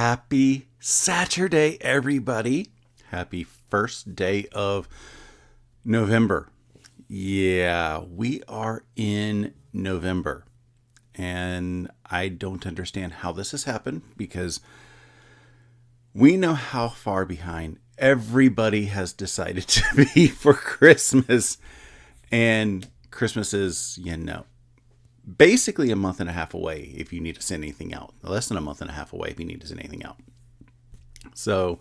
Happy Saturday, everybody. Happy first day of November. Yeah, we are in November. And I don't understand how this has happened because we know how far behind everybody has decided to be for Christmas. And Christmas is, basically a month and a half away if you need to send anything out. Less than a month and a half away if you need to send anything out. So,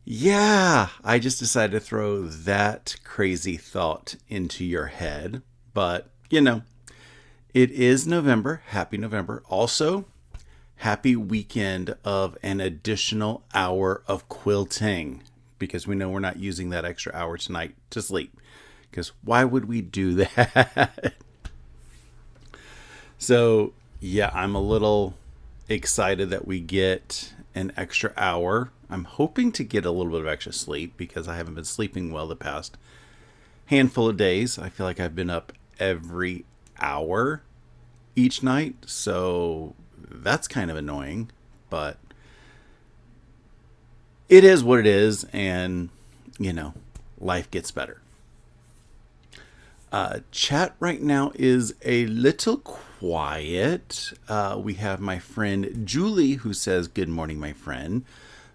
yeah, I just decided to throw that crazy thought into your head. But, it is November. Happy November. Also, happy weekend of an additional hour of quilting. Because we know we're not using that extra hour tonight to sleep. Because why would we do that? So, yeah, I'm a little excited that we get an extra hour. I'm hoping to get a little bit of extra sleep because I haven't been sleeping well the past handful of days. I feel like I've been up every hour each night, so that's kind of annoying, but it is what it is, and, life gets better. Chat right now is a little quiet. We have my friend Julie who says, "Good morning, my friend.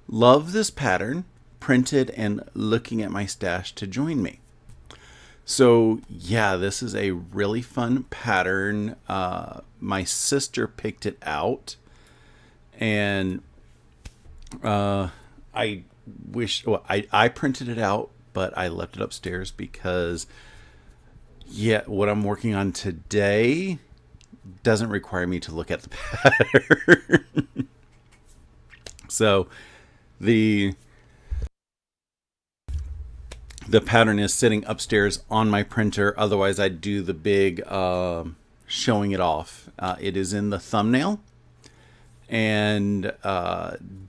Love this pattern. Printed and looking at my stash to join me." So, yeah, this is a really fun pattern. My sister picked it out. And I printed it out, but I left it upstairs because... yeah, what I'm working on today doesn't require me to look at the pattern. So the pattern is sitting upstairs on my printer. Otherwise, I'd do the big showing it off. It is in the thumbnail. And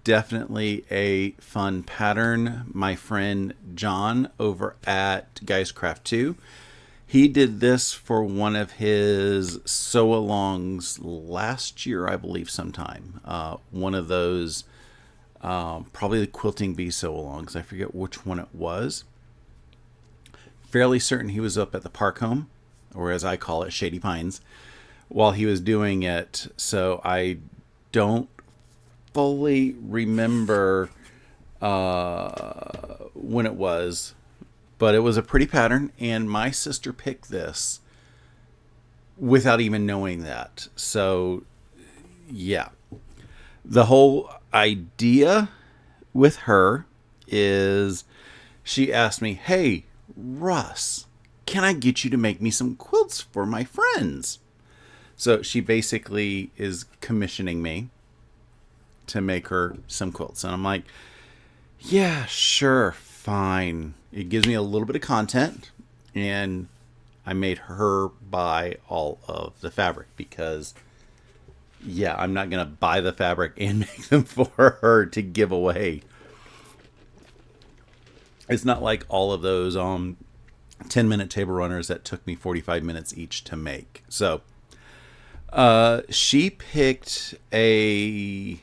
definitely a fun pattern. My friend John over at Guys Craft 2, he did this for one of his sew-alongs last year, I believe, sometime. One of those, probably the Quilting Bee sew-alongs. I forget which one it was. Fairly certain he was up at the park home, or as I call it, Shady Pines, while he was doing it. So I don't fully remember when it was. But it was a pretty pattern, and my sister picked this without even knowing that. So, yeah. The whole idea with her is she asked me, "Hey, Russ, can I get you to make me some quilts for my friends?" So she basically is commissioning me to make her some quilts. And I'm like, yeah, sure, fine. It gives me a little bit of content, and I made her buy all of the fabric because, yeah, I'm not going to buy the fabric and make them for her to give away. It's not like all of those 10-minute table runners that took me 45 minutes each to make. So she picked a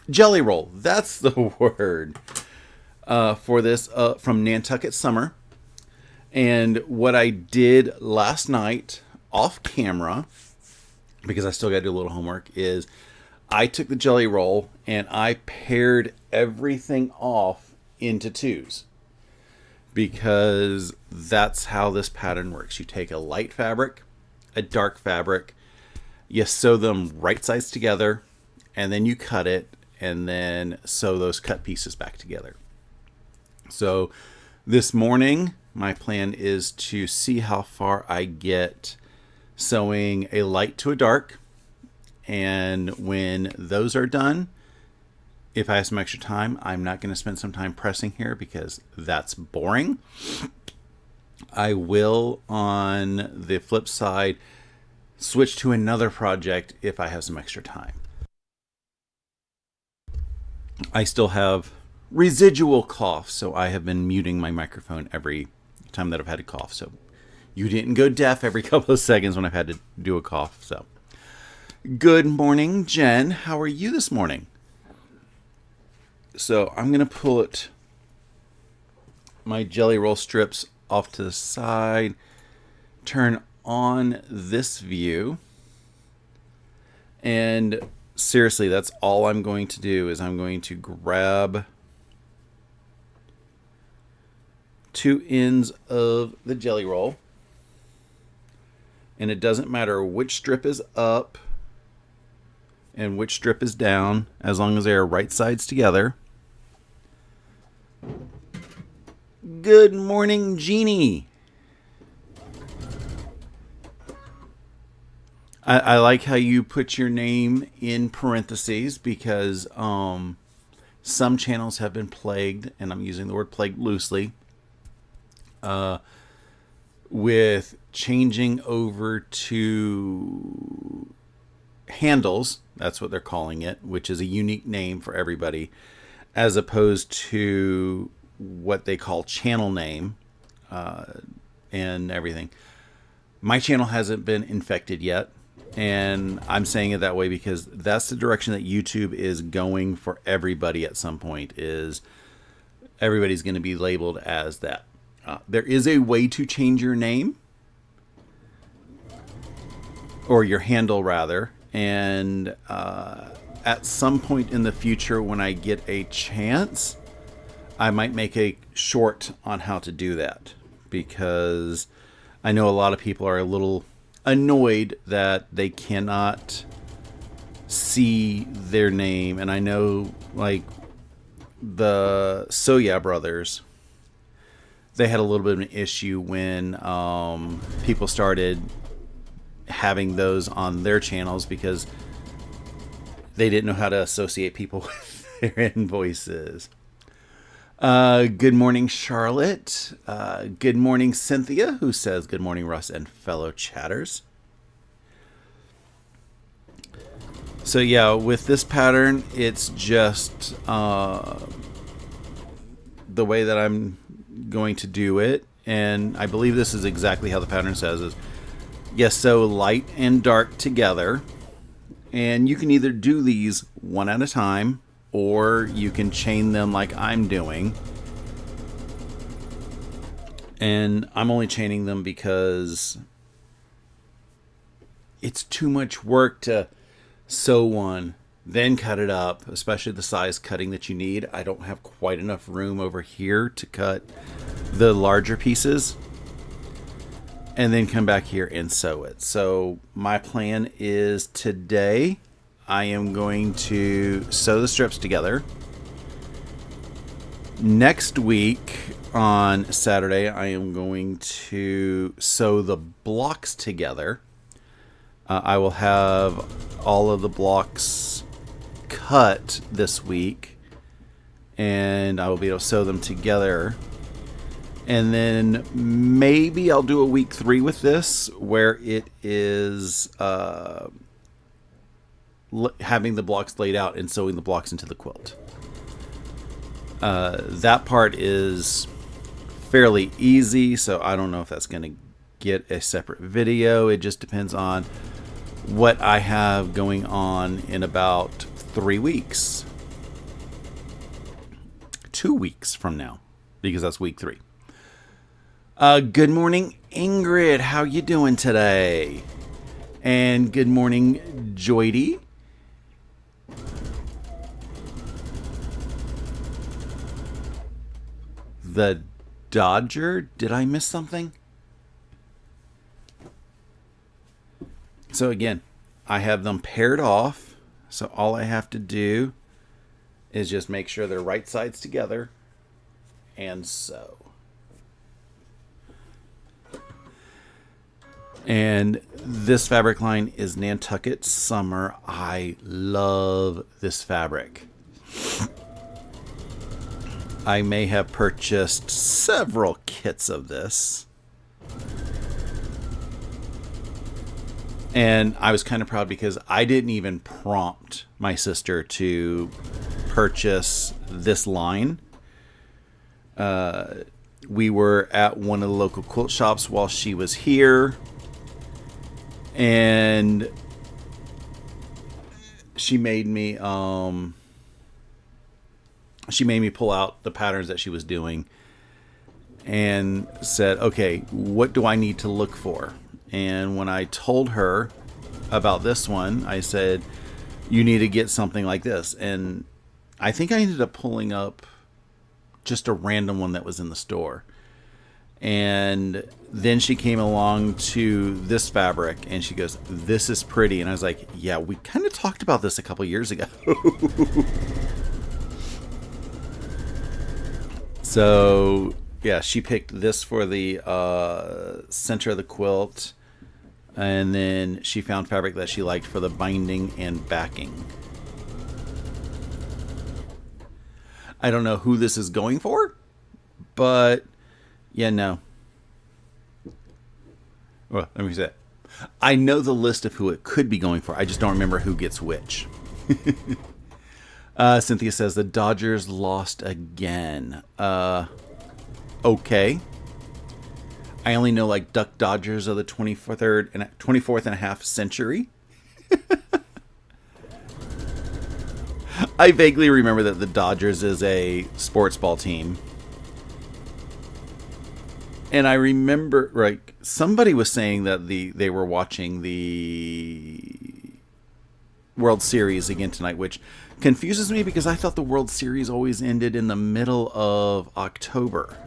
jelly roll, that's the word, for this from Nantucket Summer. And what I did last night off camera, because I still got to do a little homework, is I took the jelly roll and I paired everything off into twos. Because that's how this pattern works. You take a light fabric, a dark fabric, you sew them right sides together, and then you cut it, and then sew those cut pieces back together. So this morning, my plan is to see how far I get sewing a light to a dark. And when those are done, if I have some extra time, I'm not going to spend some time pressing here because that's boring. I will, on the flip side, switch to another project if I have some extra time. I still have residual cough, so I have been muting my microphone every time that I've had a cough. So you didn't go deaf every couple of seconds when I've had to do a cough. So Good morning, Jen. How are you this morning? So I'm going to put my jelly roll strips off to the side, turn on this view, and seriously, that's all I'm going to do is I'm going to grab two ends of the jelly roll, and it doesn't matter which strip is up and which strip is down, as long as they are right sides together. Good morning, Jeannie. I like how you put your name in parentheses because some channels have been plagued, and I'm using the word plagued loosely, with changing over to handles. That's what they're calling it, which is a unique name for everybody, as opposed to what they call channel name and everything. My channel hasn't been infected yet, and I'm saying it that way because that's the direction that YouTube is going for everybody at some point, is everybody's going to be labeled as that. There is a way to change your name, or your handle rather, and at some point in the future when I get a chance, I might make a short on how to do that, because I know a lot of people are a little annoyed that they cannot see their name. And I know, like, the Soya brothers, they had a little bit of an issue when people started having those on their channels because they didn't know how to associate people with their invoices. Good morning, Charlotte. Good morning, Cynthia, who says good morning, Russ and fellow chatters. So yeah, with this pattern, it's just the way that I'm going to do it, and I believe this is exactly how the pattern says is, yes, so light and dark together, and you can either do these one at a time, or you can chain them like I'm doing. And I'm only chaining them because it's too much work to sew one, then cut it up, especially the size cutting that you need. I don't have quite enough room over here to cut the larger pieces and then come back here and sew it. So my plan is today I am going to sew the strips together. Next week on Saturday, I am going to sew the blocks together. I will have all of the blocks cut this week, and I will be able to sew them together. And then maybe I'll do a week 3 with this, where it is having the blocks laid out and sewing the blocks into the quilt. That part is fairly easy, so I don't know if that's going to get a separate video. It just depends on what I have going on in about 3 weeks. 2 weeks from now, because that's week 3. Good morning, Ingrid. How you doing today? And good morning, Joydy. The Dodger? Did I miss something? So again, I have them paired off. So all I have to do is just make sure they're right sides together and sew. And this fabric line is Nantucket Summer. I love this fabric. I may have purchased several kits of this. And I was kind of proud because I didn't even prompt my sister to purchase this line. We were at one of the local quilt shops while she was here. And she made me pull out the patterns that she was doing and said, okay, what do I need to look for? And when I told her about this one, I said, you need to get something like this. And I think I ended up pulling up just a random one that was in the store. And then she came along to this fabric and she goes, this is pretty. And I was like, yeah, we kind of talked about this a couple years ago. So yeah, she picked this for the center of the quilt. And then she found fabric that she liked for the binding and backing. I don't know who this is going for, but yeah, no. Well, let me say it. I know the list of who it could be going for. I just don't remember who gets which. Cynthia says the Dodgers lost again. Okay. I only know like Duck Dodgers of the 24th and a half century. I vaguely remember that the Dodgers is a sports ball team. And I remember, like, somebody was saying that they were watching the World Series again tonight, which confuses me because I thought the World Series always ended in the middle of October.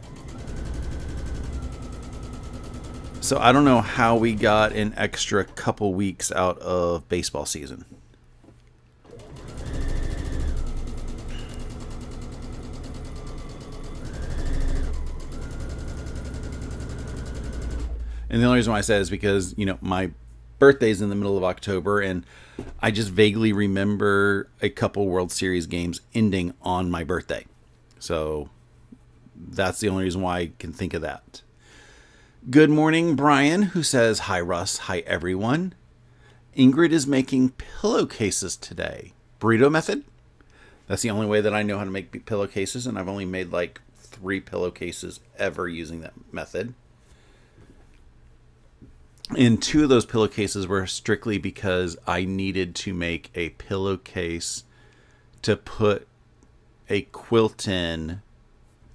So I don't know how we got an extra couple weeks out of baseball season. And the only reason why I said it is because, you know, my birthday's in the middle of October, and I just vaguely remember a couple World Series games ending on my birthday. So that's the only reason why I can think of that. Good morning, Brian, who says, hi, Russ. Hi, everyone. Ingrid is making pillowcases today. Burrito method? That's the only way that I know how to make pillowcases, and I've only made like 3 pillowcases ever using that method. And 2 of those pillowcases were strictly because I needed to make a pillowcase to put a quilt in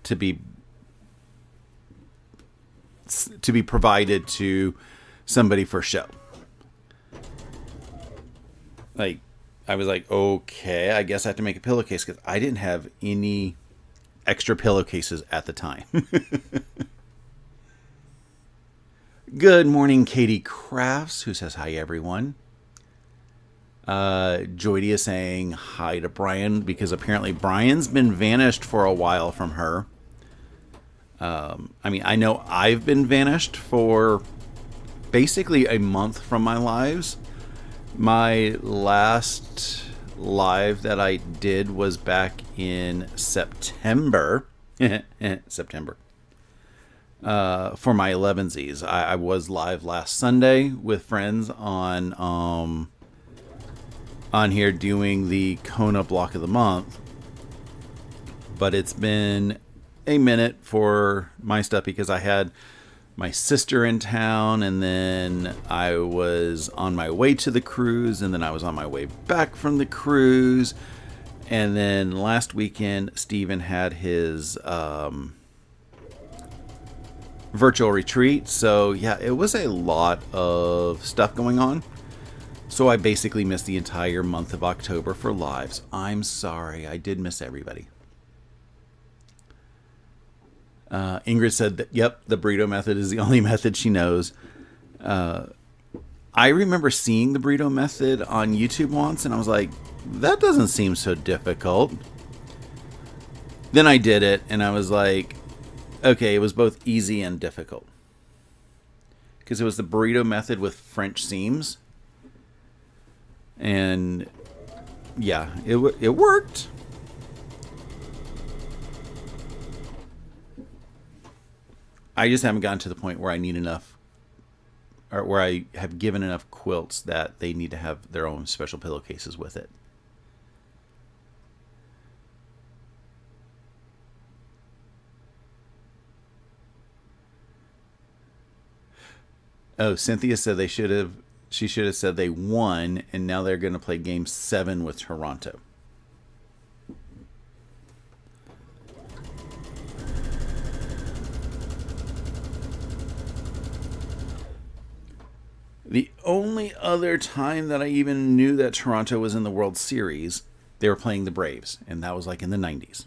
to be provided to somebody for show. Like, I was like, okay, I guess I have to make a pillowcase because I didn't have any extra pillowcases at the time. Good morning, Katie Crafts, who says hi, everyone. Joydy is saying hi to Brian because apparently Brian's been vanished for a while from her. I mean, I know I've been vanished for basically a month from my lives. My last live that I did was back in September. September. For my Elevenses. I was live last Sunday with friends on here doing the Kona block of the month. But it's been a minute for my stuff because I had my sister in town, and then I was on my way to the cruise, and then I was on my way back from the cruise, and then last weekend Steven had his virtual retreat. So yeah, it was a lot of stuff going on. So I basically missed the entire month of October for lives. I'm sorry, I did miss everybody. Ingrid said that, yep, the burrito method is the only method she knows. I remember seeing the burrito method on YouTube once, and I was like, that doesn't seem so difficult. Then I did it, and I was like, okay, it was both easy and difficult. Because it was the burrito method with French seams. And yeah, it worked. I just haven't gotten to the point where I need enough, or where I have given enough quilts that they need to have their own special pillowcases with it. Oh, Cynthia said they should have She should have said they won, and now they're going to play game 7 with Toronto. The only other time that I even knew that Toronto was in the World Series, they were playing the Braves, and that was like in the 90s.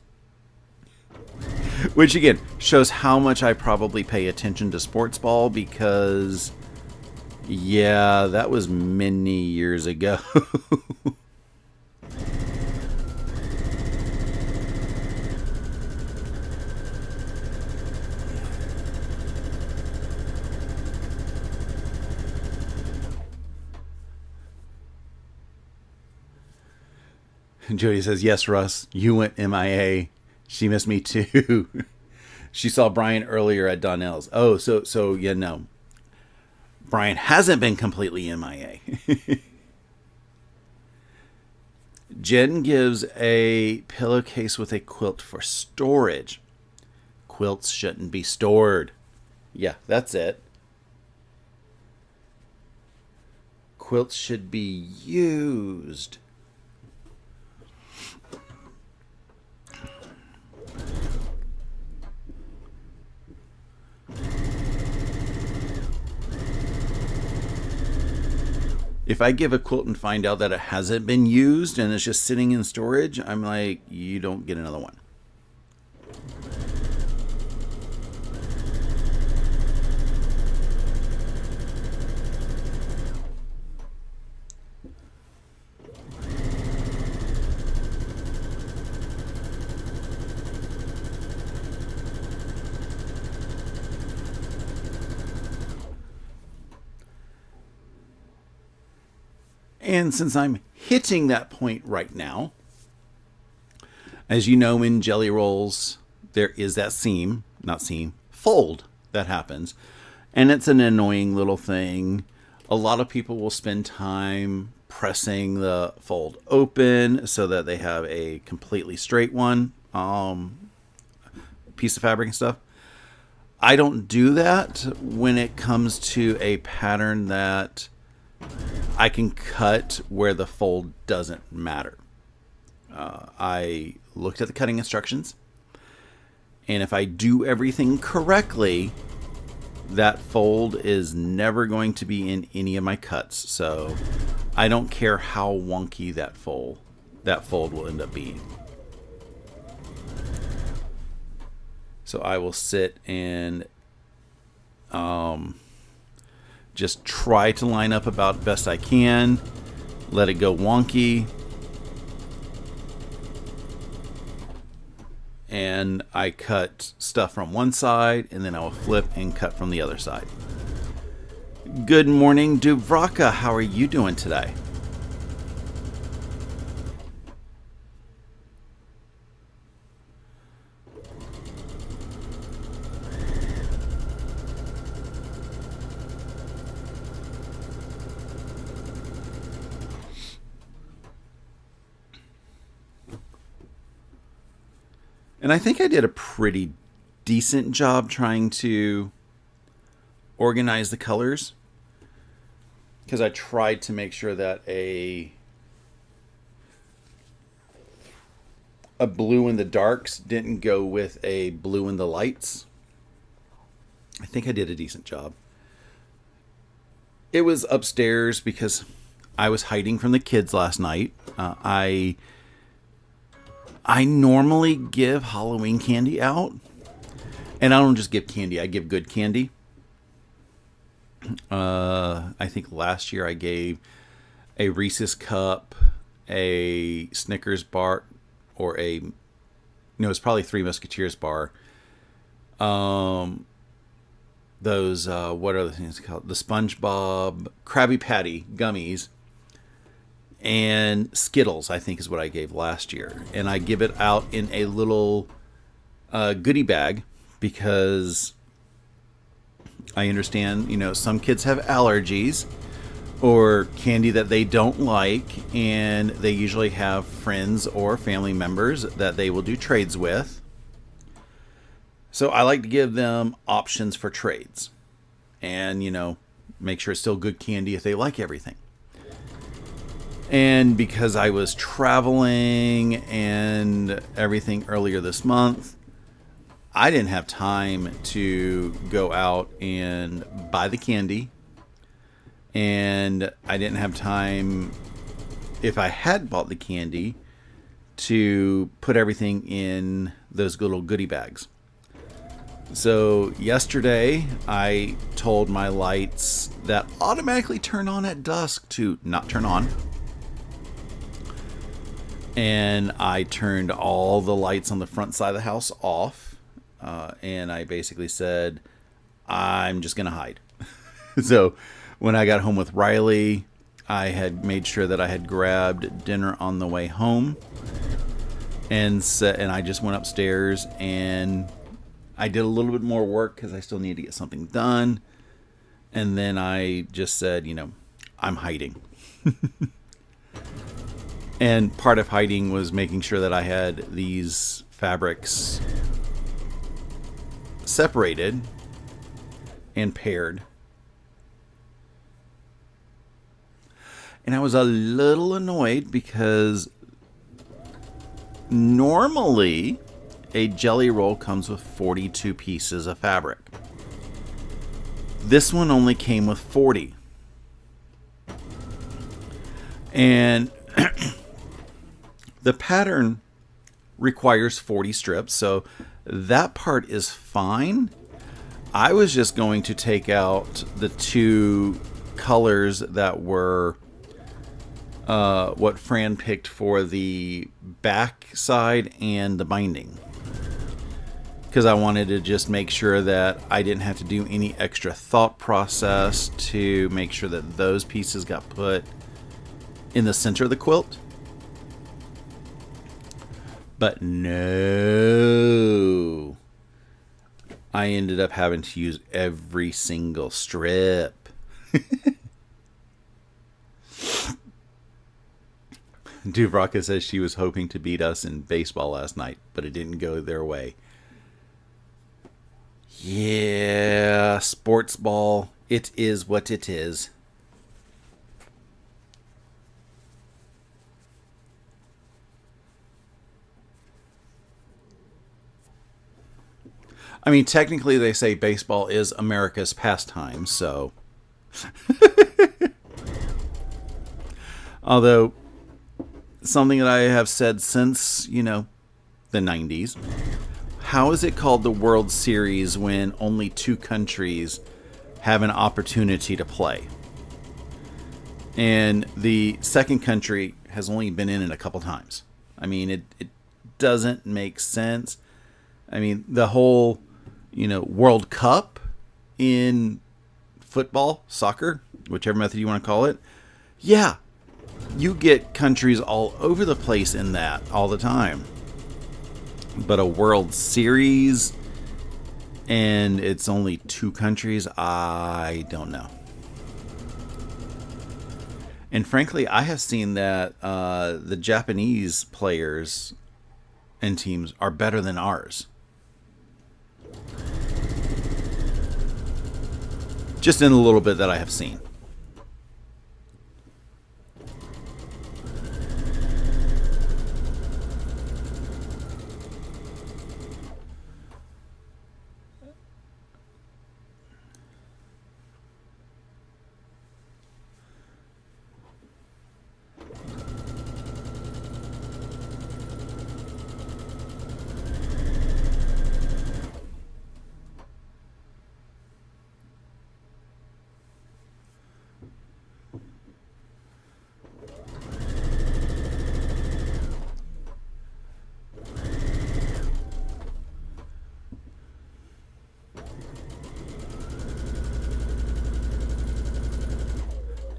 Which, again, shows how much I probably pay attention to sports ball because, yeah, that was many years ago. Jody says, yes, Russ, you went MIA. She missed me too. She saw Brian earlier at Donnell's. Oh, so yeah, no. Brian hasn't been completely MIA. Jen gives a pillowcase with a quilt for storage. Quilts shouldn't be stored. Yeah, that's it. Quilts should be used. If I give a quilt and find out that it hasn't been used and it's just sitting in storage, I'm like, you don't get another one. And since I'm hitting that point right now, as you know, in jelly rolls, there is that fold that happens. And it's an annoying little thing. A lot of people will spend time pressing the fold open so that they have a completely straight one, piece of fabric and stuff. I don't do that when it comes to a pattern that I can cut where the fold doesn't matter. I looked at the cutting instructions, and if I do everything correctly, that fold is never going to be in any of my cuts. So I don't care how wonky that fold will end up being. So I will sit and just try to line up about best I can. Let it go wonky. And I cut stuff from one side, and then I will flip and cut from the other side. Good morning, Dubravka. How are you doing today? And I think I did a pretty decent job trying to organize the colors, because I tried to make sure that a blue in the darks didn't go with a blue in the lights. I think I did a decent job. It was upstairs because I was hiding from the kids last night. I normally give Halloween candy out, and I don't just give candy, I give good candy. I think last year I gave a Reese's cup, a Snickers bar, it's probably Three Musketeers bar. Those, what are the things called? The SpongeBob Krabby Patty gummies. And Skittles, I think, is what I gave last year. And I give it out in a little goodie bag because I understand, some kids have allergies or candy that they don't like, and they usually have friends or family members that they will do trades with. So I like to give them options for trades. And, make sure it's still good candy if they like everything. And because I was traveling and everything earlier this month, I didn't have time to go out and buy the candy. And I didn't have time, if I had bought the candy, to put everything in those little goodie bags. So yesterday, I told my lights that automatically turn on at dusk to not turn on. And I turned all the lights on the front side of the house off. And I basically said, I'm just going to hide. So when I got home with Riley, I had made sure that I had grabbed dinner on the way home. And I just went upstairs and I did a little bit more work because I still need to get something done. And then I just said, I'm hiding. And part of hiding was making sure that I had these fabrics separated and paired. And I was a little annoyed because normally a jelly roll comes with 42 pieces of fabric. This one only came with 40. And the pattern requires 40 strips, so that part is fine. I was just going to take out the two colors that were what Fran picked for the back side and the binding, because I wanted to just make sure that I didn't have to do any extra thought process to make sure that those pieces got put in the center of the quilt. But no, I ended up having to use every single strip. Dubraka says she was hoping to beat us in baseball last night, but it didn't go their way. Yeah, sports ball. It is what it is. I mean, technically they say baseball is America's pastime, so. Although, something that I have said since, the 90s, how is it called the World Series when only two countries have an opportunity to play? And the second country has only been in it a couple times. I mean, it doesn't make sense. I mean, the whole, World Cup in football, soccer, whichever method you want to call it. Yeah, you get countries all over the place in that all the time. But a World Series and it's only two countries, I don't know. And frankly, I have seen that the Japanese players and teams are better than ours. Just in a little bit that I have seen.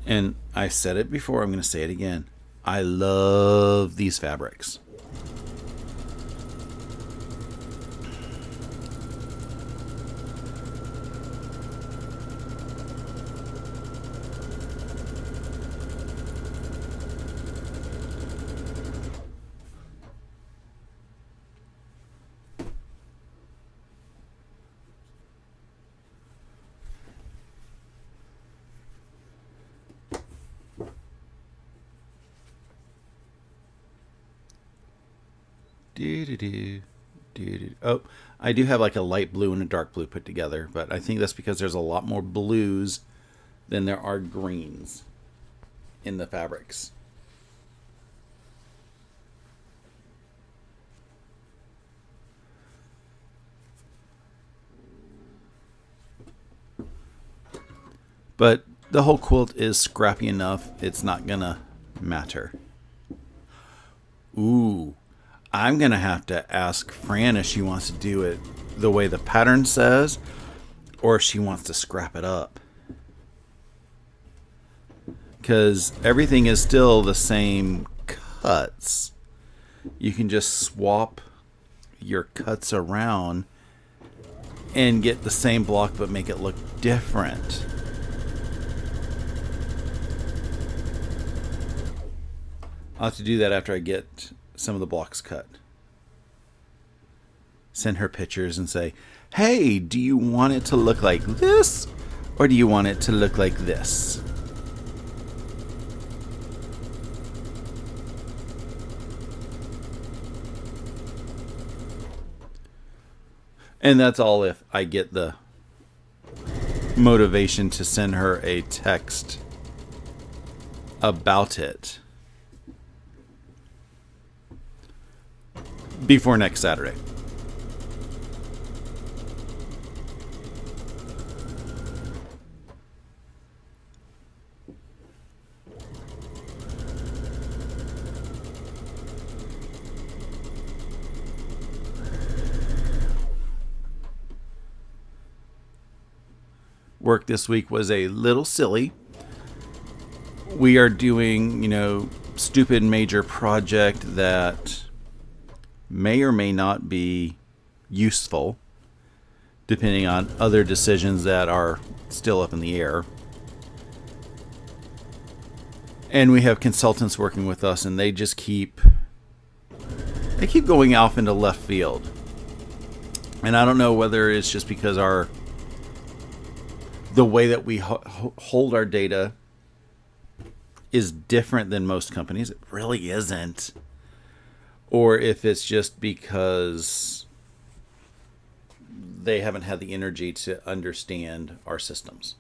And I said it before, I'm going to say it again. I love these fabrics. Oh, I do have like a light blue and a dark blue put together, but I think that's because there's a lot more blues than there are greens in the fabrics. But the whole quilt is scrappy enough, it's not gonna matter. Ooh, I'm gonna have to ask Fran if she wants to do it the way the pattern says, or if she wants to scrap it up. Because everything is still the same cuts. You can just swap your cuts around and get the same block but make it look different. I'll have to do that after I get some of the blocks cut. Send her pictures and say, hey, do you want it to look like this? Or do you want it to look like this? And that's all if I get the motivation to send her a text about it before next Saturday. Work this week was a little silly. We are doing, stupid major project that may or may not be useful, depending on other decisions that are still up in the air. And we have consultants working with us, and they just keep going off into left field. And I don't know whether it's just because the way that we hold our data is different than most companies. It really isn't. Or if it's just because they haven't had the energy to understand our systems.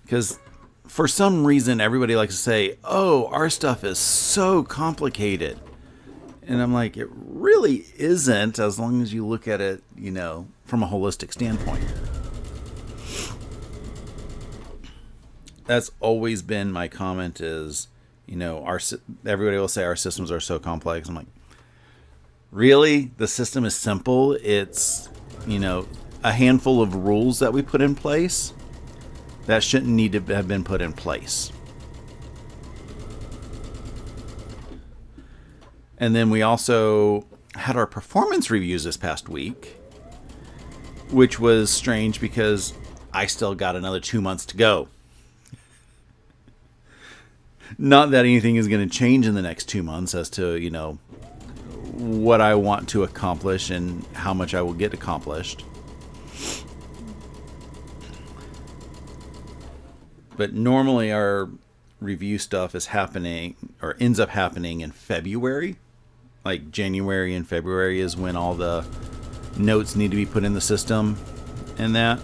Because for some reason, everybody likes to say, oh, our stuff is so complicated. And I'm like, it really isn't, as long as you look at it, from a holistic standpoint. That's always been my comment is, everybody will say our systems are so complex. I'm like, really? The system is simple. It's, a handful of rules that we put in place that shouldn't need to have been put in place. And then we also had our performance reviews this past week, which was strange because I still got another 2 months to go. Not that anything is going to change in the next 2 months as to, what I want to accomplish and how much I will get accomplished. But normally our review stuff is happening or ends up happening in February. Like January and February is when all the notes need to be put in the system and that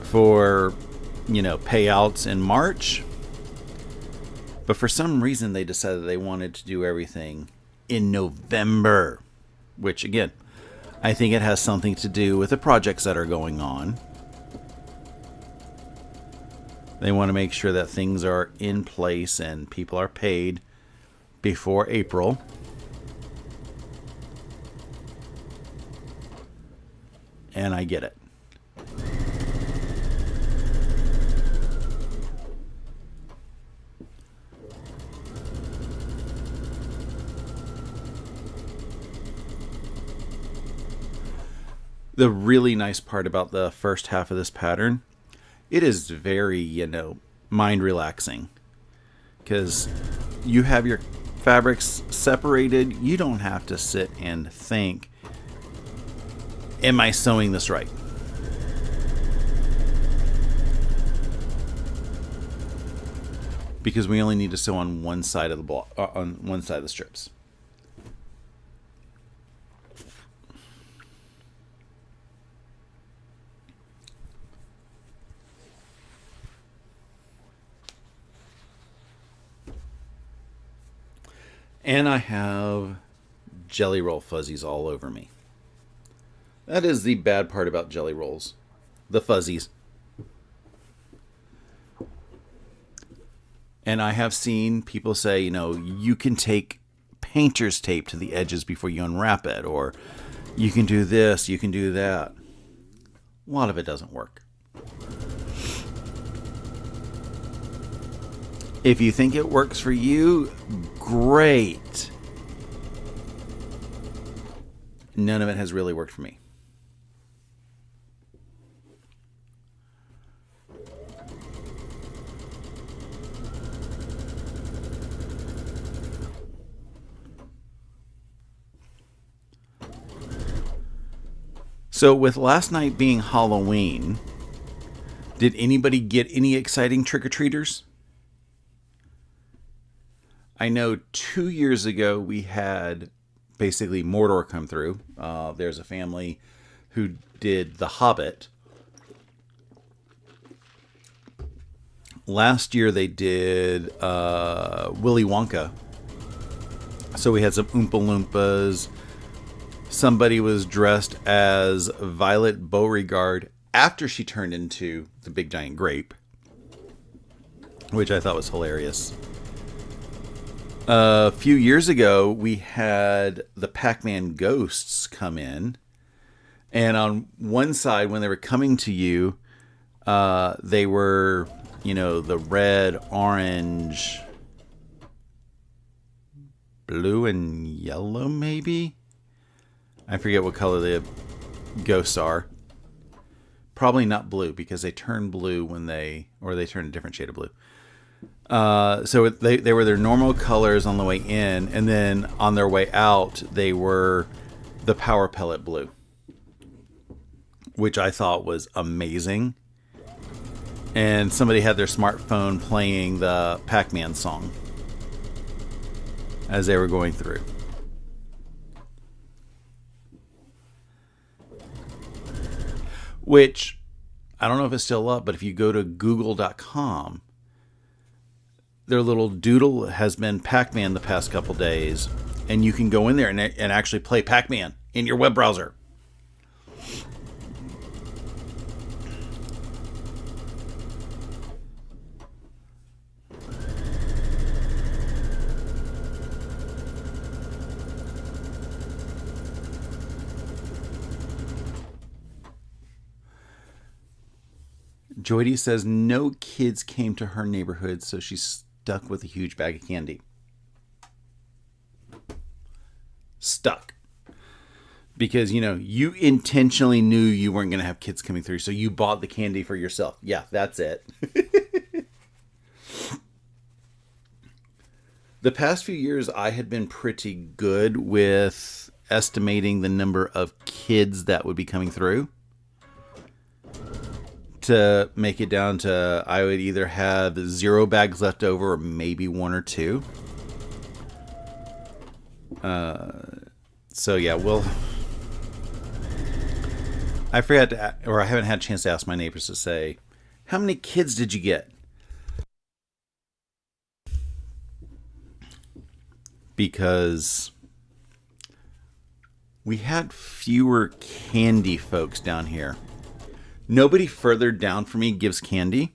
for, payouts in March. But for some reason they decided they wanted to do everything in November, which again, I think it has something to do with the projects that are going on. They want to make sure that things are in place and people are paid before April. And I get it. The really nice part about the first half of this pattern, it is very, mind relaxing. Because you have your fabrics separated. You don't have to sit and think, am I sewing this right? because we only need to sew on one side of the on one side of the strips. And I have jelly roll fuzzies all over me. That is the bad part about jelly rolls. The fuzzies. And I have seen people say, you can take painter's tape to the edges before you unwrap it, or you can do this, you can do that. A lot of it doesn't work. If you think it works for you, great. None of it has really worked for me. So with last night being Halloween, did anybody get any exciting trick-or-treaters? I know 2 years ago we had basically Mordor come through. There's a family who did The Hobbit. Last year they did Willy Wonka. So we had some Oompa Loompas. Somebody was dressed as Violet Beauregard after she turned into the big giant grape, which I thought was hilarious. A few years ago, we had the Pac-Man ghosts come in. And on one side, when they were coming to you, they were, the red, orange, blue, and yellow, maybe? I forget what color the ghosts are. Probably not blue, because they turn blue when they turn a different shade of blue. So they were their normal colors on the way in, and then on their way out, they were the Power Pellet blue, which I thought was amazing. And somebody had their smartphone playing the Pac-Man song as they were going through. Which, I don't know if it's still up, but if you go to google.com, their little doodle has been Pac-Man the past couple days, and you can go in there and actually play Pac-Man in your web browser. Joydy says no kids came to her neighborhood, so she's stuck with a huge bag of candy. Stuck. Because, you intentionally knew you weren't going to have kids coming through, so you bought the candy for yourself. Yeah, that's it. The past few years, I had been pretty good with estimating the number of kids that would be coming through. To make it down to, I would either have 0 bags left over or maybe 1 or 2. So yeah, I forgot to, or I haven't had a chance to ask my neighbors to say, how many kids did you get? Because we had fewer candy folks down here. Nobody further down from me gives candy.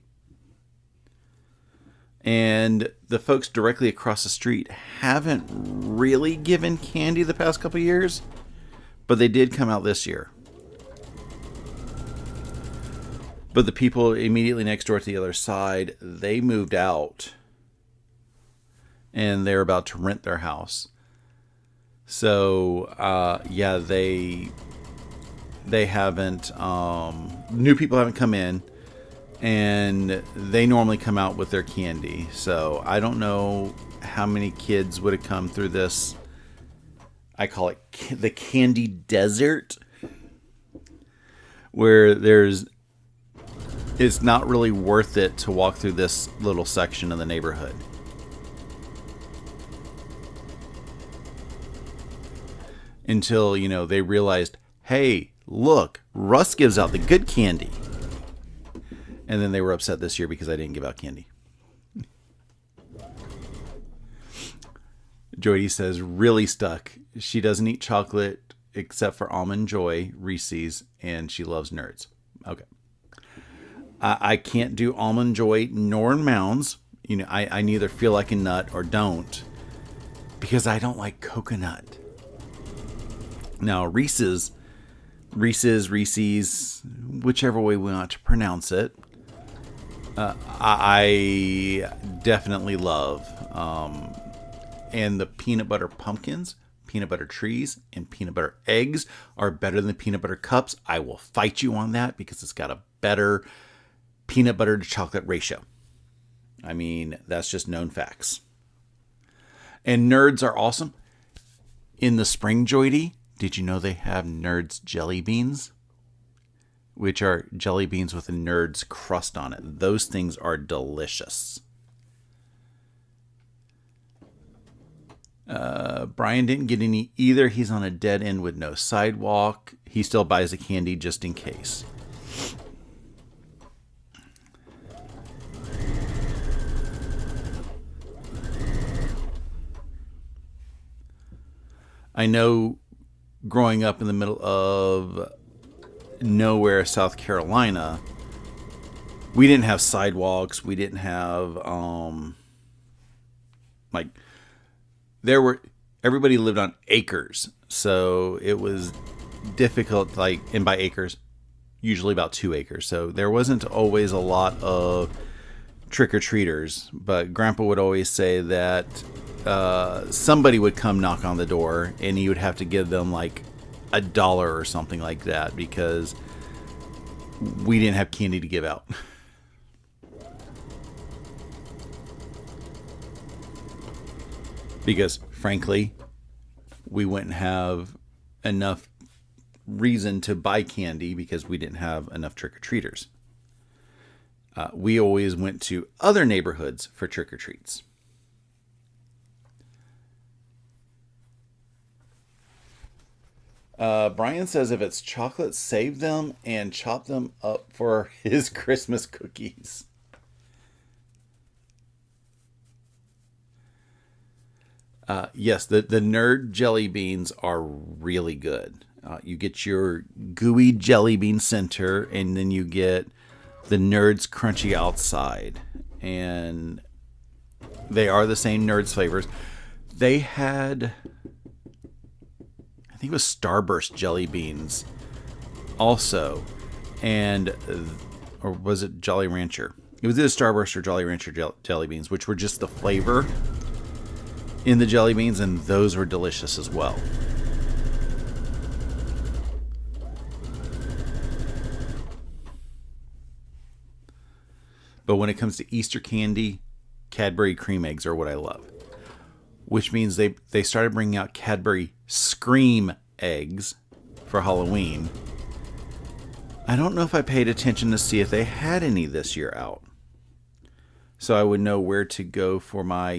And the folks directly across the street haven't really given candy the past couple years. But they did come out this year. But the people immediately next door to the other side, they moved out. And they're about to rent their house. So, yeah, they haven't, new people haven't come in, and they normally come out with their candy. So I don't know how many kids would have come through this. I call it the candy desert, where there's it's not really worth it to walk through this little section of the neighborhood. Until, they realized, hey, look, Russ gives out the good candy. And then they were upset this year because I didn't give out candy. Jody says, really stuck. She doesn't eat chocolate except for Almond Joy, Reese's, and she loves Nerds. Okay. I can't do Almond Joy nor Mounds. I neither feel like a nut or don't because I don't like coconut. Now, Reese's, whichever way we want to pronounce it, I definitely love. And the peanut butter pumpkins, peanut butter trees, and peanut butter eggs are better than the peanut butter cups. I will fight you on that because it's got a better peanut butter to chocolate ratio. I mean, that's just known facts. And Nerds are awesome. In the spring, Joydy, did you know they have Nerds jelly beans? Which are jelly beans with a Nerds crust on it. Those things are delicious. Brian didn't get any either. He's on a dead end with no sidewalk. He still buys the candy just in case. I know growing up in the middle of nowhere, South Carolina, we didn't have sidewalks. We didn't have, everybody lived on acres. So it was difficult, and by acres, usually about 2 acres. So there wasn't always a lot of trick-or-treaters, but Grandpa would always say that somebody would come knock on the door and he would have to give them $1 or something like that because we didn't have candy to give out. Because frankly, we wouldn't have enough reason to buy candy because we didn't have enough trick-or-treaters. We always went to other neighborhoods for trick-or-treats. Brian says if it's chocolate, save them and chop them up for his Christmas cookies. Yes, the Nerd jelly beans are really good. You get your gooey jelly bean center, and then you get the Nerds crunchy outside. And they are the same Nerds flavors. They had, I think it was Starburst jelly beans also. And, or was it Jolly Rancher? It was either Starburst or Jolly Rancher jelly beans, which were just the flavor in the jelly beans, and those were delicious as well. But when it comes to Easter candy, Cadbury cream eggs are what I love. Which means they started bringing out Cadbury Scream eggs for Halloween. I don't know if I paid attention to see if they had any this year out. So I would know where to go for my,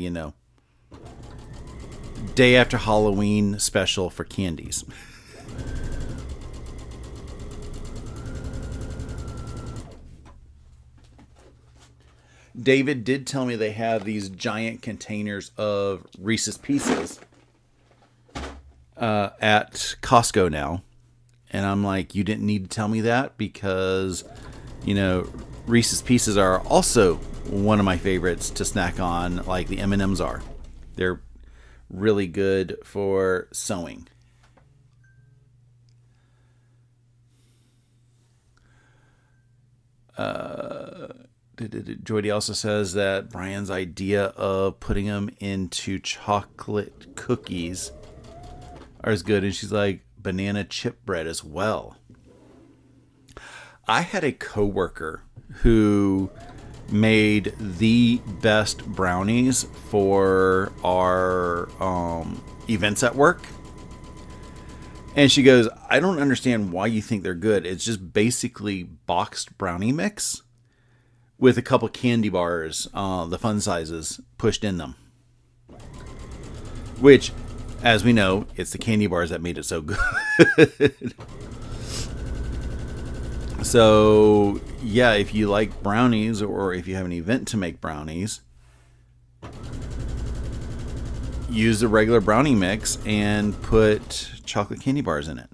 day after Halloween special for candies. David did tell me they have these giant containers of Reese's Pieces at Costco now. And I'm like, you didn't need to tell me that because, Reese's Pieces are also one of my favorites to snack on, like the M&Ms are. They're really good for sewing. Joydie also says that Brian's idea of putting them into chocolate cookies are as good. And she's like, banana chip bread as well. I had a coworker who made the best brownies for our events at work. And she goes, I don't understand why you think they're good. It's just basically boxed brownie mix. with a couple candy bars, the fun sizes, pushed in them. Which, as we know, it's the candy bars that made it so good. So, yeah, if you like brownies, or if you have an event to make brownies, use the regular brownie mix and put chocolate candy bars in it.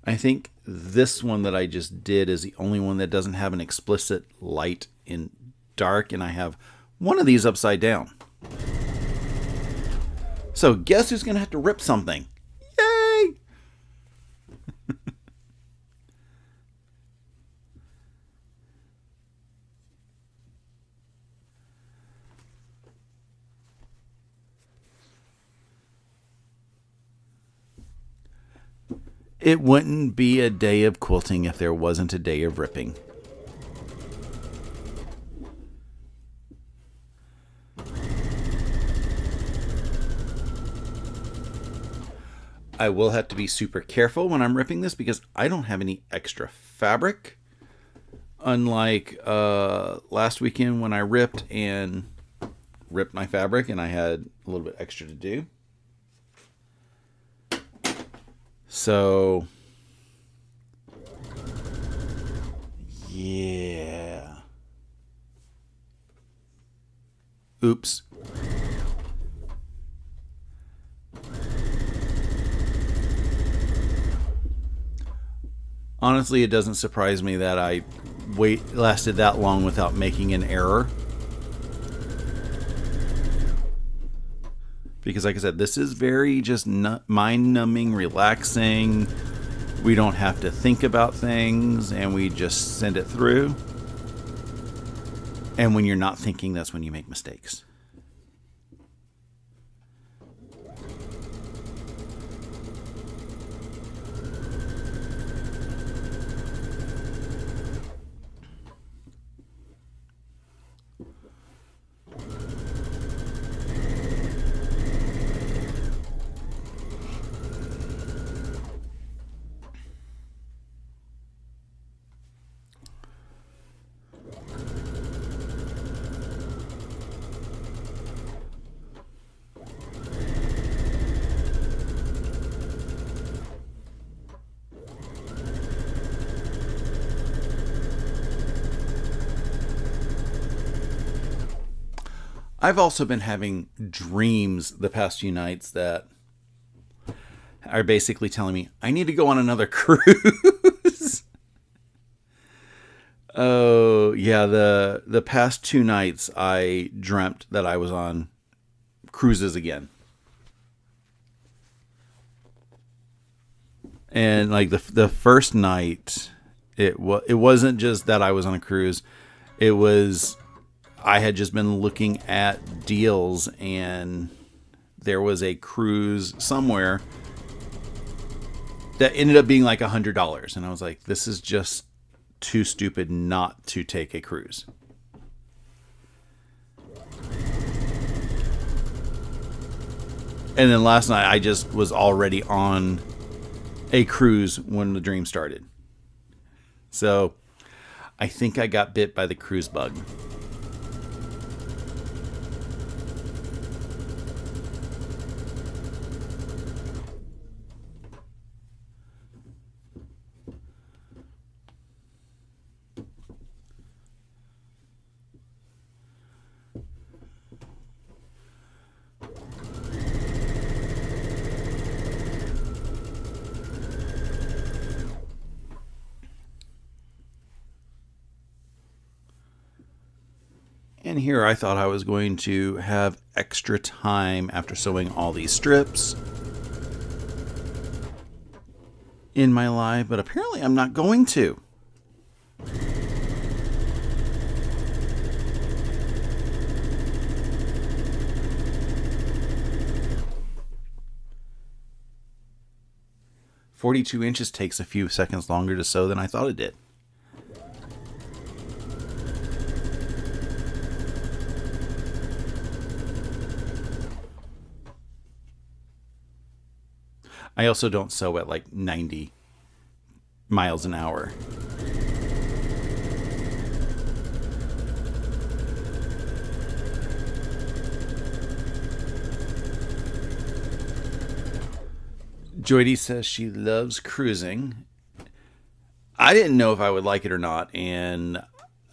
I think this one that I just did is the only one that doesn't have an explicit light in dark, and I have one of these upside down. So guess who's going to have to rip something? Yay! It wouldn't be a day of quilting if there wasn't a day of ripping. I will have to be super careful when I'm ripping this because I don't have any extra fabric. Unlike last weekend when I ripped my fabric and I had a little bit extra to do. So, yeah. Oops. Honestly, it doesn't surprise me that I lasted that long without making an error. Because like I said, this is very just mind-numbing, relaxing. We don't have to think about things, and we just send it through. And when you're not thinking, that's when you make mistakes. I've also been having dreams the past few nights that are basically telling me I need to go on another cruise. Oh, yeah, the past 2 nights I dreamt that I was on cruises again. And like the first night, it wasn't just that I was on a cruise. It was I had just been looking at deals, and there was a cruise somewhere that ended up being like $100. And I was like, this is just too stupid not to take a cruise. And then last night, I just was already on a cruise when the dream started. So I think I got bit by the cruise bug. And here I thought I was going to have extra time after sewing all these strips in my live, but apparently I'm not going to. "42" takes a few seconds longer to sew than I thought it did. I also don't sew at like 90 miles an hour. Joydy says she loves cruising. I didn't know if I would like it or not, and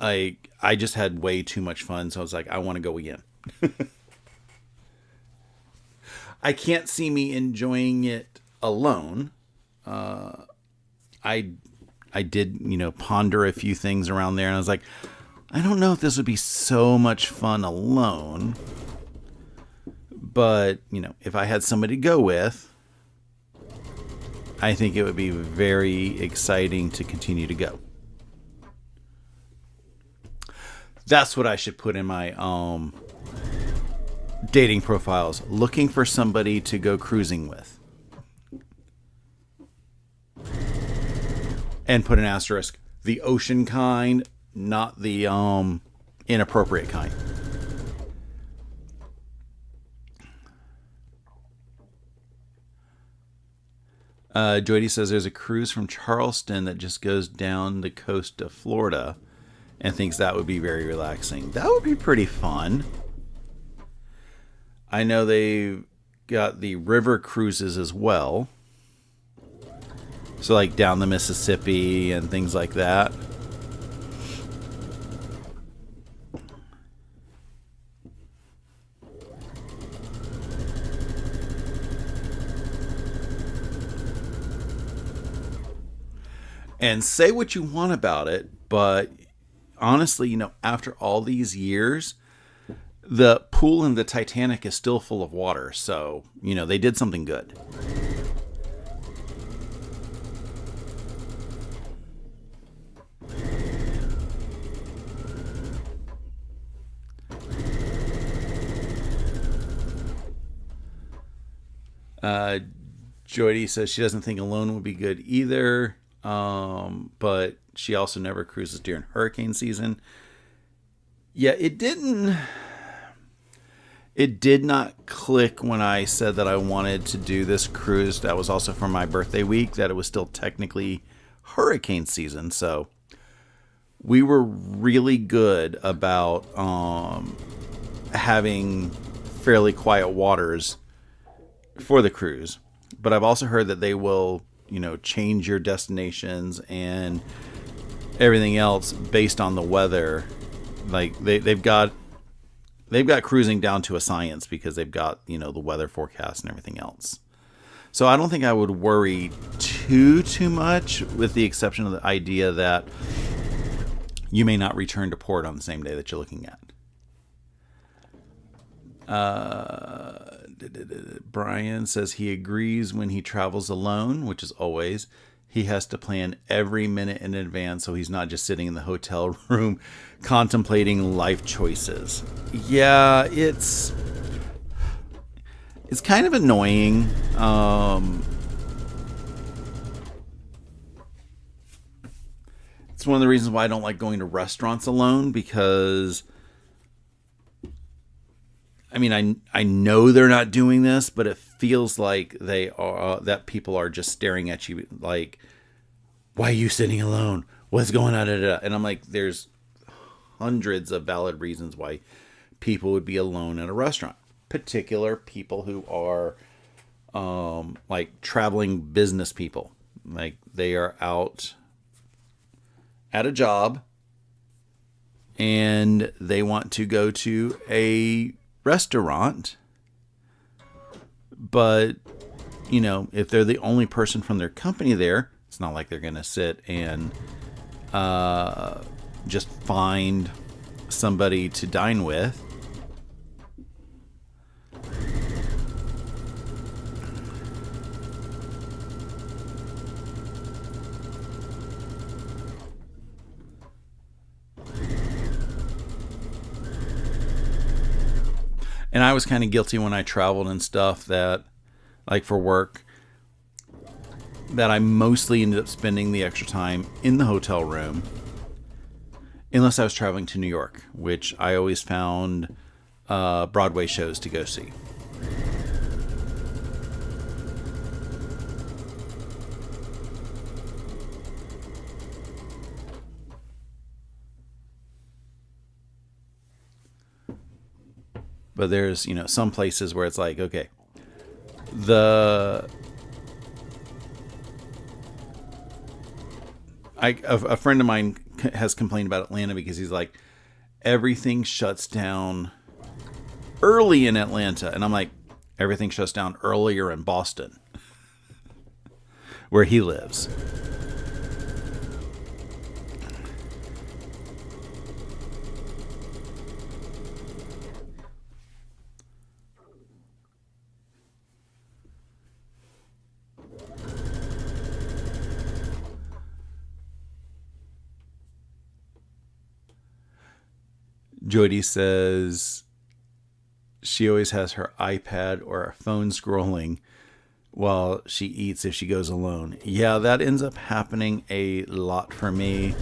I just had way too much fun, so I was like, I want to go again. I can't see me enjoying it alone. I did, ponder a few things around there, and I was like, I don't know if this would be so much fun alone. But, if I had somebody to go with, I think it would be very exciting to continue to go. That's what I should put in my dating profiles. Looking for somebody to go cruising with. And put an asterisk. The ocean kind, not the inappropriate kind. Joydy says there's a cruise from Charleston that just goes down the coast of Florida and thinks that would be very relaxing. That would be pretty fun. I know they've got the river cruises as well. So like down the Mississippi and things like that. And say what you want about it, but honestly, after all these years, the pool in the Titanic is still full of water. So, they did something good. Joydy says she doesn't think alone would be good either. But she also never cruises during hurricane season. Yeah, it did not click when I said that I wanted to do this cruise. That was also for my birthday week, that it was still technically hurricane season. So we were really good about having fairly quiet waters for the cruise. But I've also heard that they will change your destinations and everything else based on the weather. Like they've got cruising down to a science because they've got, the weather forecast and everything else. So I don't think I would worry too much, with the exception of the idea that you may not return to port on the same day that you're looking at. Brian says he agrees when he travels alone, which is always. He has to plan every minute in advance, so he's not just sitting in the hotel room contemplating life choices. Yeah, it's kind of annoying. It's one of the reasons why I don't like going to restaurants alone, because I know they're not doing this, but it feels like they are, that people are just staring at you like, why are you sitting alone? What's going on? And I'm like, there's hundreds of valid reasons why people would be alone at a restaurant. Particular people who are like traveling business people. Like they are out at a job and they want to go to a restaurant, but if they're the only person from their company there, it's not like they're gonna sit and just find somebody to dine with. And I was kind of guilty when I traveled and stuff, that, like for work, that I mostly ended up spending the extra time in the hotel room, unless I was traveling to New York, which I always found Broadway shows to go see. But there's, some places where it's like, okay, a friend of mine has complained about Atlanta because he's like, everything shuts down early in Atlanta. And I'm like, everything shuts down earlier in Boston, where he lives. Jody says she always has her iPad or her phone scrolling while she eats if she goes alone. Yeah, that ends up happening a lot for me.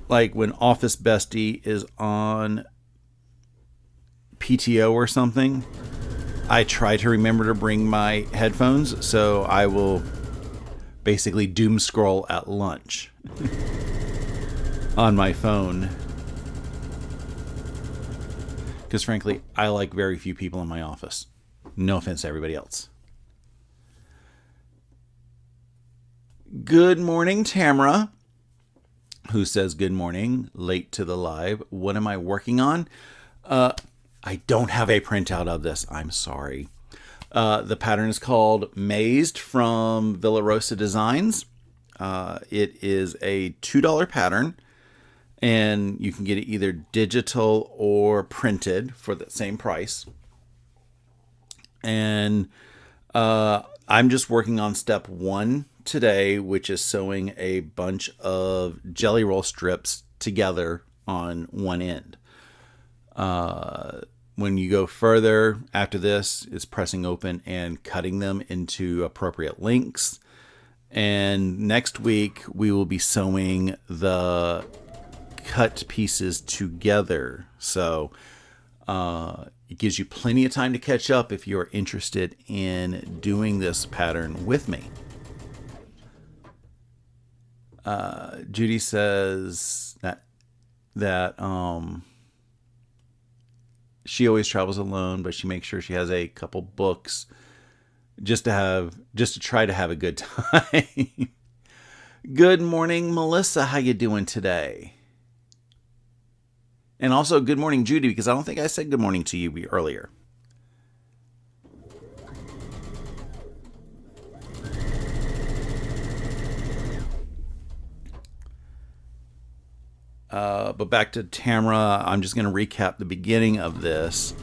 Like when Office Bestie is on PTO or something, I try to remember to bring my headphones, so I will basically doom scroll at lunch on my phone. Because frankly, I like very few people in my office. No offense to everybody else. Good morning, Tamara, who says good morning, late to the live. What am I working on? I don't have a printout of this. I'm sorry. The pattern is called Mazed from Villa Rosa Designs. It is a $2 pattern, and you can get it either digital or printed for the same price. And I'm just working on step 1 today, which is sewing a bunch of jelly roll strips together on one end. When you go further after this, it's pressing open and cutting them into appropriate lengths. And next week, we will be sewing the cut pieces together. So it gives you plenty of time to catch up if you're interested in doing this pattern with me. Judy says that she always travels alone, but she makes sure she has a couple books just to try to have a good time. Good morning, Melissa. How you doing today? And also good morning, Judy, because I don't think I said good morning to you earlier. But back to Tamara, I'm just going to recap the beginning of this.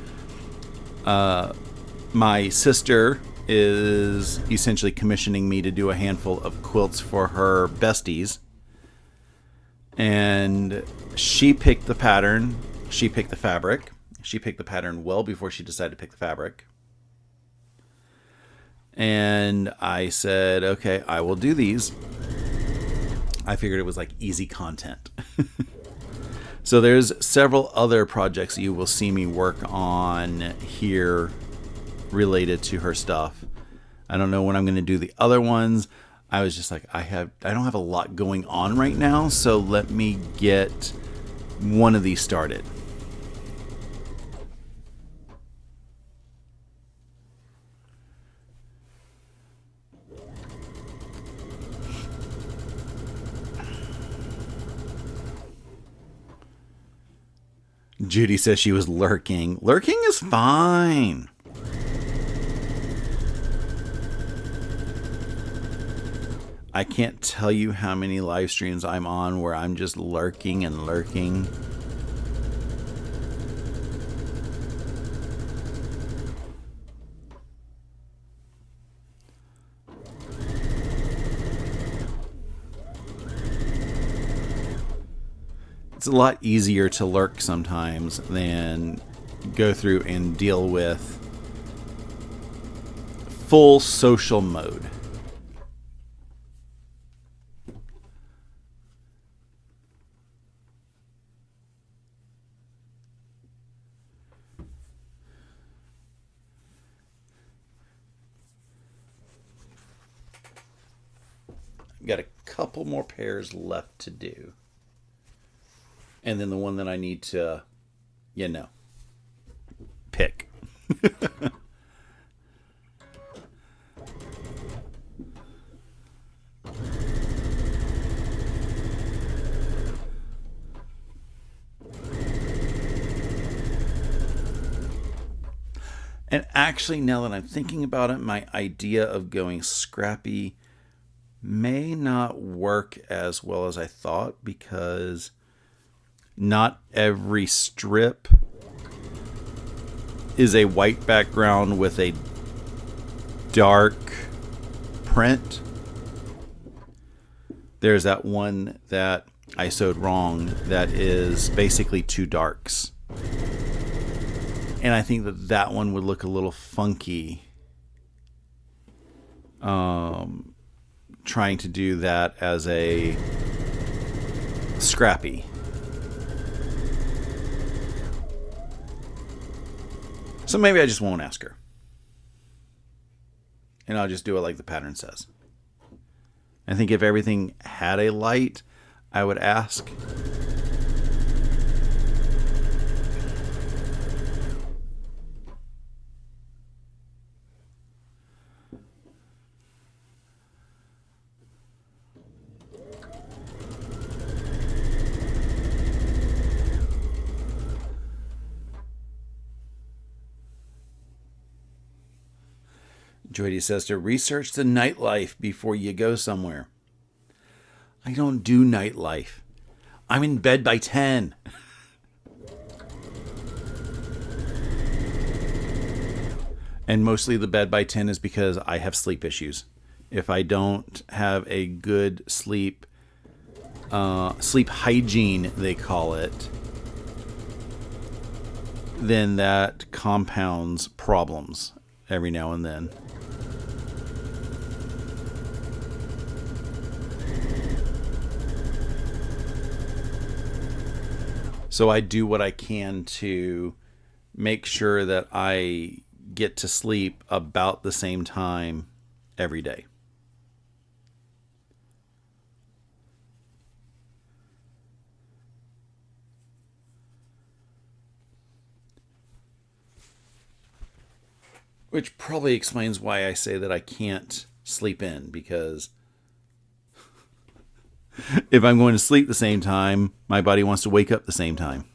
My sister is essentially commissioning me to do a handful of quilts for her besties. And she picked the pattern. She picked the fabric. She picked the pattern well before she decided to pick the fabric. And I said, okay, I will do these. I figured it was like easy content. So there's several other projects you will see me work on here related to her stuff. I don't know when I'm going to do the other ones. I was just like, I don't have a lot going on right now, so let me get one of these started. Judy says she was lurking. Lurking is fine. I can't tell you how many live streams I'm on where I'm just lurking and lurking. It's a lot easier to lurk sometimes than go through and deal with full social mode. I've got a couple more pairs left to do. And then the one that I need to you know, pick. And actually, now that I'm thinking about it, my idea of going scrappy may not work as well as I thought, because not every strip is a white background with a dark print. There's that one that I sewed wrong that is basically two darks. And I think that that one would look a little funky. Trying to do that as a scrappy. So maybe I just won't ask her. And I'll just do it like the pattern says. I think if everything had a light, I would ask. Joydy says to research the nightlife before you go somewhere. I don't do nightlife. I'm in bed by 10. And mostly the bed by 10 is because I have sleep issues. If I don't have a good sleep hygiene, they call it, then that compounds problems every now and then. So I do what I can to make sure that I get to sleep about the same time every day. Which probably explains why I say that I can't sleep in, because if I'm going to sleep the same time, my body wants to wake up the same time.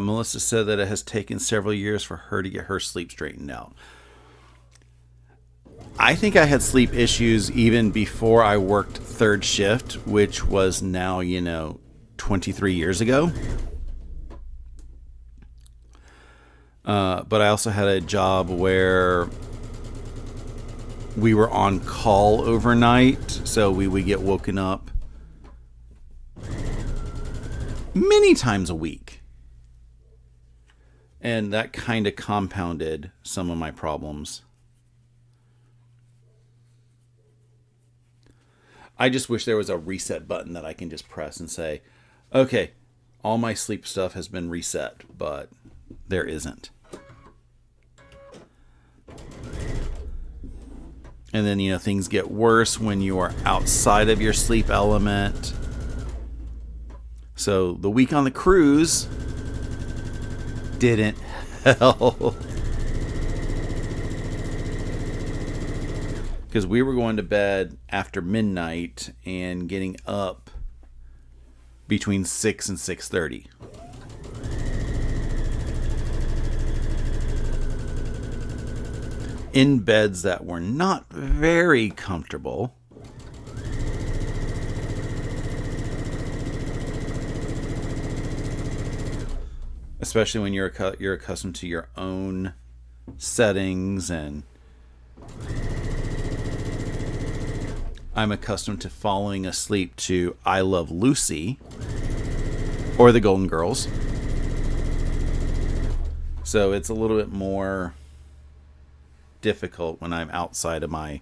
Melissa said that it has taken several years for her to get her sleep straightened out. I think I had sleep issues even before I worked third shift, which was now, 23 years ago. But I also had a job where we were on call overnight, so we would get woken up many times a week. And that kind of compounded some of my problems. I just wish there was a reset button that I can just press and say, okay, all my sleep stuff has been reset, but there isn't. And then, things get worse when you are outside of your sleep element. So the week on the cruise didn't help. Because we were going to bed after midnight and getting up between 6 and 6:30. In beds that were not very comfortable. Especially when you're accustomed to your own settings, and I'm accustomed to falling asleep to I Love Lucy or the Golden Girls. So it's a little bit more difficult when I'm outside of my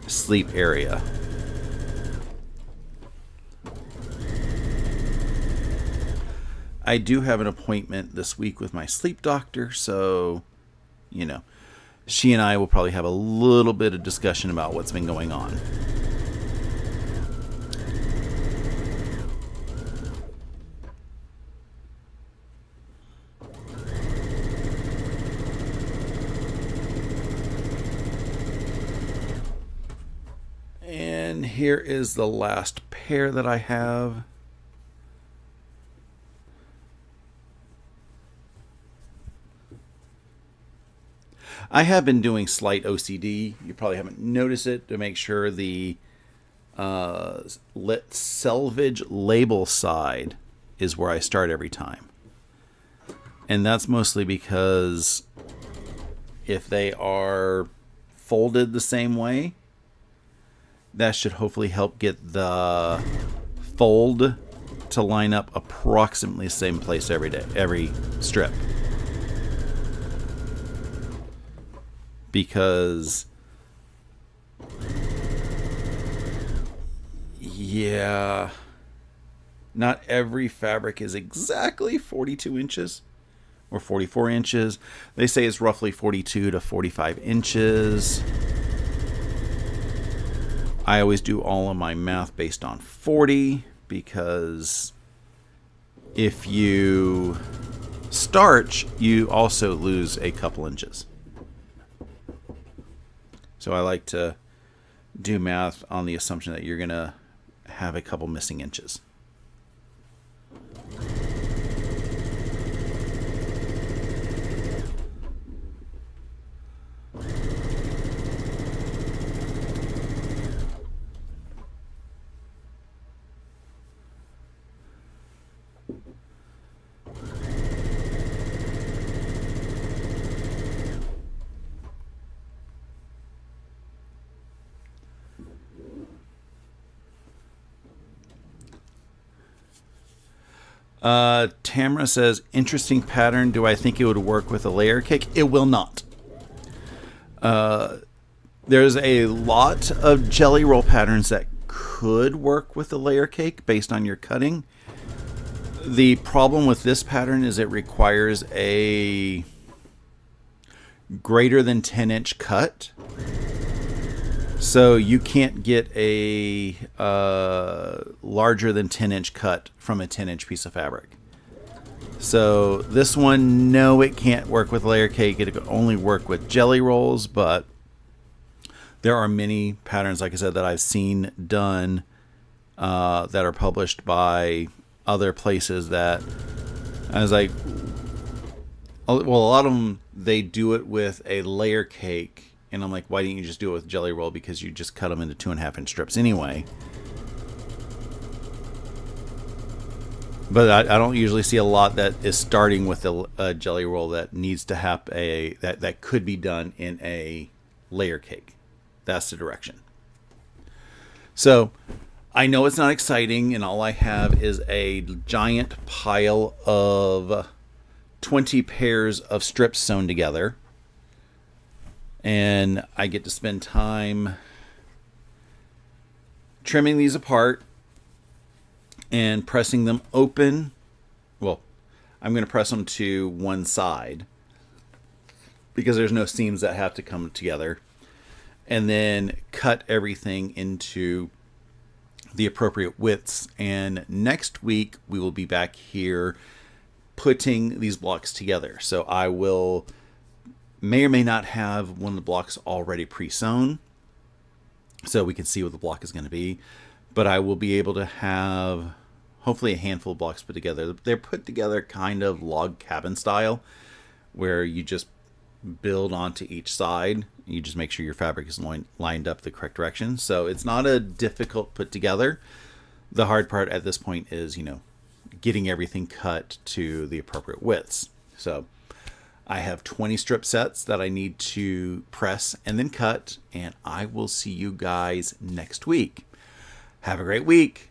sleep area. I do have an appointment this week with my sleep doctor, so, she and I will probably have a little bit of discussion about what's been going on. And here is the last pair that I have. I have been doing slight OCD. You probably haven't noticed it, to make sure the selvage label side is where I start every time. And that's mostly because if they are folded the same way, that should hopefully help get the fold to line up approximately the same place every strip. Because, not every fabric is exactly 42 inches or 44 inches. They say it's roughly 42 to 45 inches. I always do all of my math based on 40, because if you starch, you also lose a couple inches. So I like to do math on the assumption that you're going to have a couple missing inches. Tamara says, interesting pattern. Do I think it would work with a layer cake? It will not. There's a lot of jelly roll patterns that could work with a layer cake based on your cutting. The problem with this pattern is it requires a greater than 10-inch cut. So you can't get a larger than 10-inch cut from a 10-inch piece of fabric. So this one, no, it can't work with layer cake. It can only work with jelly rolls, but there are many patterns, like I said, that I've seen done that are published by other places that I was like, well, a lot of them, they do it with a layer cake. And I'm like, why didn't you just do it with jelly roll? Because you just cut them into 2.5-inch strips anyway. But I don't usually see a lot that is starting with a jelly roll that needs to have that could be done in a layer cake. That's the direction. So I know it's not exciting, and all I have is a giant pile of 20 pairs of strips sewn together. And I get to spend time trimming these apart and pressing them open. Well, I'm going to press them to one side because there's no seams that have to come together. And then cut everything into the appropriate widths. And next week we will be back here putting these blocks together. So I may or may not have one of the blocks already pre-sewn, so we can see what the block is going to be. But I will be able to have, hopefully a handful of blocks put together. They're put together kind of log cabin style, where you just build onto each side. You just make sure your fabric is lined up the correct direction. So it's not a difficult put together. The hard part at this point is, getting everything cut to the appropriate widths. So I have 20 strip sets that I need to press and then cut, and I will see you guys next week. Have a great week.